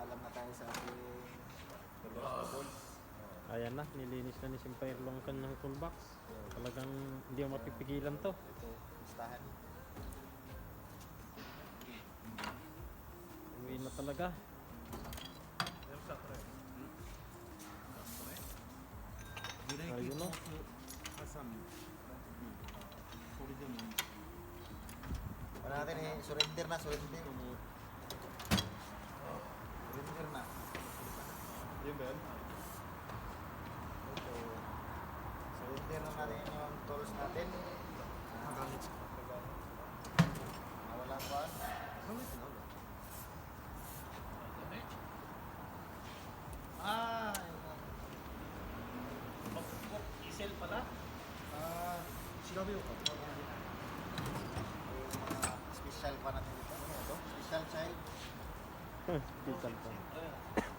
Paalam na tayo sa ating tools. Ayan na, nilinis na ni Simpayro ang kanyang toolbox. Talagang hindi mo mapipigilan to. Ito, listahan. Uwi na talaga. Ayun no. Wala natin eh, surrender na, surrender. Surrender na. Yun ba yan? Ito. Surrender na natin yung tools natin. Wala pa. Ah, Isel pala? yung mga special pa natin dito. Ano ito? Special child. Pisan pa.